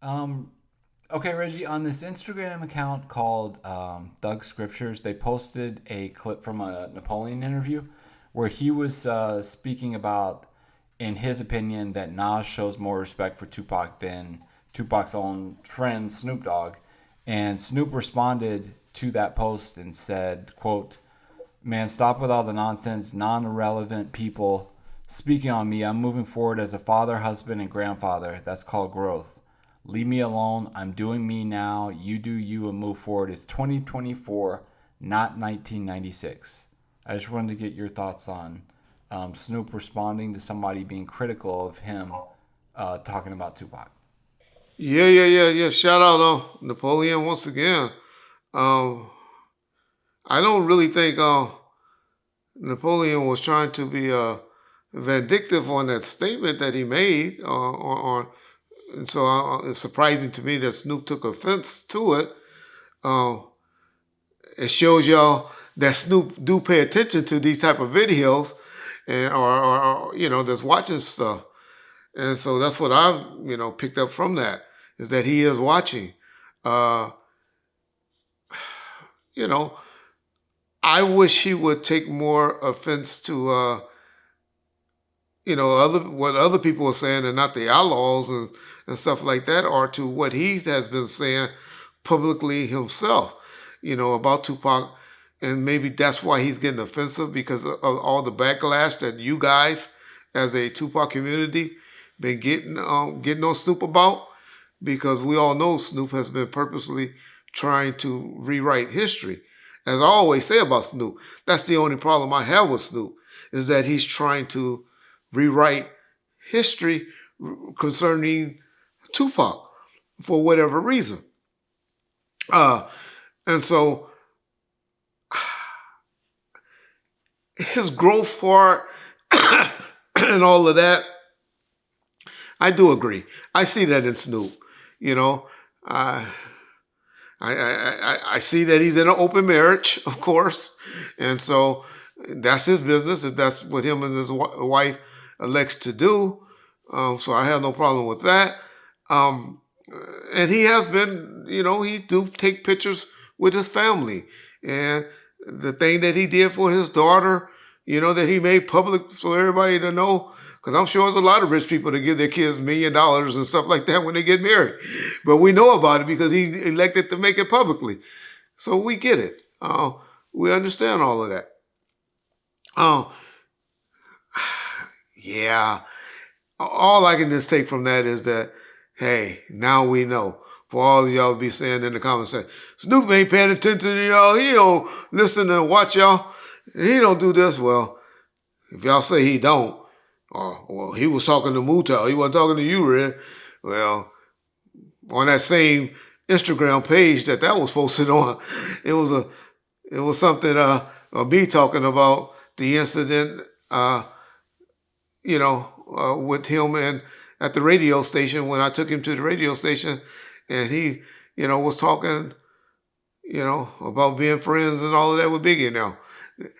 Um, okay, Reggie, on this Instagram account called Thug Scriptures, they posted a clip from a Napoleon interview where he was speaking about, in his opinion, that Nas shows more respect for Tupac than Tupac's own friend Snoop Dogg. And Snoop responded to that post and said, quote, "Man, stop with all the nonsense, non-relevant people speaking on me. I'm moving forward as a father, husband, and grandfather. That's called growth. Leave me alone. I'm doing me now. You do you and move forward. It's 2024, not 1996." I just wanted to get your thoughts on Snoop responding to somebody being critical of him talking about Tupac. Yeah. Shout out Napoleon once again. Um, I don't really think Napoleon was trying to be vindictive on that statement that he made. And so it's surprising to me that Snoop took offense to it. Um, it shows y'all that Snoop do pay attention to these type of videos, and or that's watching stuff. And so that's what I picked up from that, is that he is watching. Uh, you know, I wish he would take more offense to other what other people are saying, and not the Outlaws and stuff like that, or to what he has been saying publicly himself, about Tupac. And maybe that's why he's getting offensive, because of all the backlash that you guys, as a Tupac community, been getting on Snoop about. Because we all know Snoop has been purposely trying to rewrite history. As I always say about Snoop, that's the only problem I have with Snoop, is that he's trying to rewrite history concerning Tupac for whatever reason. Uh, and so his growth part and all of that, I do agree. I see that in Snoop. You know, uh, I see that he's in an open marriage, of course, and so that's his business. If that's what him and his wife elects to do, so I have no problem with that. Um, and he has been, he do take pictures with his family, and the thing that he did for his daughter, that he made public so everybody to know. Because I'm sure there's a lot of rich people that give their kids $1 million and stuff like that when they get married. But we know about it because he elected to make it publicly. So we get it. We understand all of that. Uh, yeah. All I can just take from that is that, hey, now we know. For all of y'all be saying in the comments, say, Snoop ain't paying attention to y'all. He don't listen and watch y'all. He don't do this. Well, if y'all say he don't, well, he was talking to Mutal. He wasn't talking to you, Red. Well, on that same Instagram page that was posted on, it was something me talking about the incident, with him and at the radio station, when I took him to the radio station, and he, was talking, about being friends and all of that with Biggie now.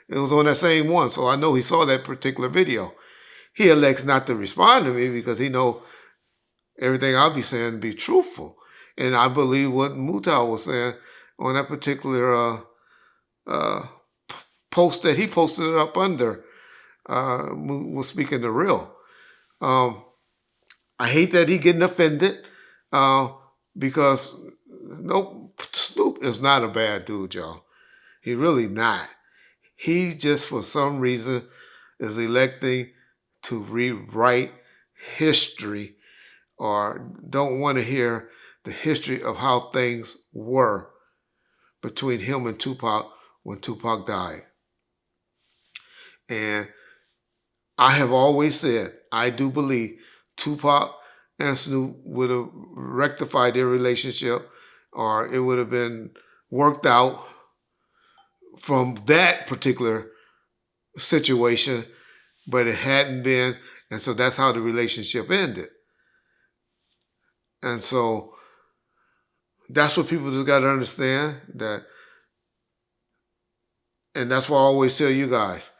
It was on that same one, so I know he saw that particular video. He elects not to respond to me because he know everything I'll be saying be truthful. And I believe what Mutal was saying on that particular uh, post that he posted it up under, was speaking the real. I hate that he getting offended, because Snoop is not a bad dude, y'all. He really not. He just, for some reason, is electing to rewrite history, or don't want to hear the history of how things were between him and Tupac when Tupac died. And I have always said, I do believe Tupac and Snoop would have rectified their relationship, or it would have been worked out from that particular situation, but it hadn't been. And so that's how the relationship ended. And so that's what people just got to understand, that, and that's why I always tell you guys,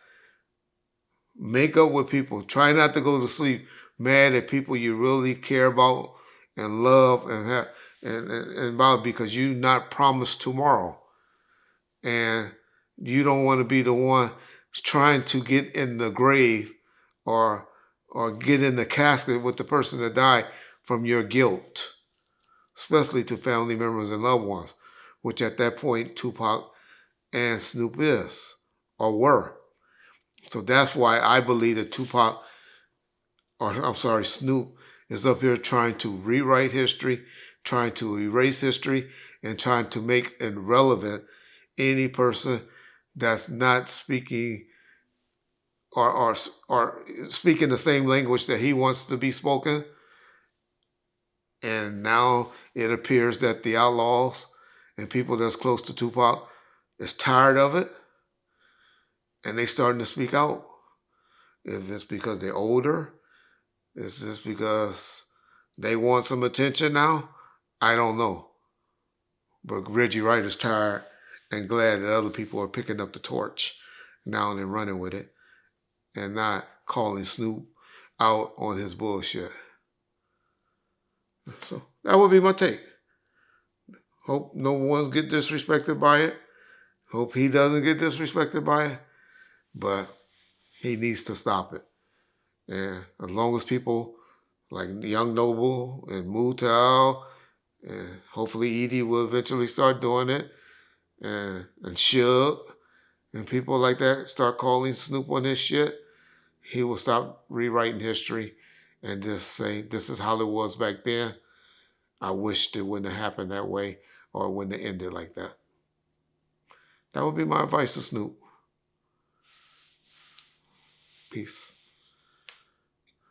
make up with people. Try not to go to sleep mad at people you really care about and love and have and about because you not promised tomorrow, and you don't want to be the one trying to get in the grave or get in the casket with the person that died from your guilt, especially to family members and loved ones, which at that point Tupac and Snoop is or were. So that's why I believe that Tupac, or I'm sorry, Snoop, is up here trying to rewrite history, trying to erase history, and trying to make irrelevant any person that's not speaking or speaking the same language that he wants to be spoken. And now it appears that the Outlawz and people that's close to Tupac is tired of it, and they starting to speak out. If it's because they're older, is this because they want some attention now? I don't know. But Reggie Wright is tired and glad that other people are picking up the torch now and running with it and not calling Snoop out on his bullshit. So that would be my take. Hope no one's get disrespected by it. Hope he doesn't get disrespected by it. But he needs to stop it. And as long as people like Young Noble and Mutal, and hopefully Edie will eventually start doing it, and Suge, and people like that start calling Snoop on this shit, he will stop rewriting history and just say, this is how it was back then. I wished it wouldn't have happened that way or wouldn't have ended like that. That would be my advice to Snoop. Peace.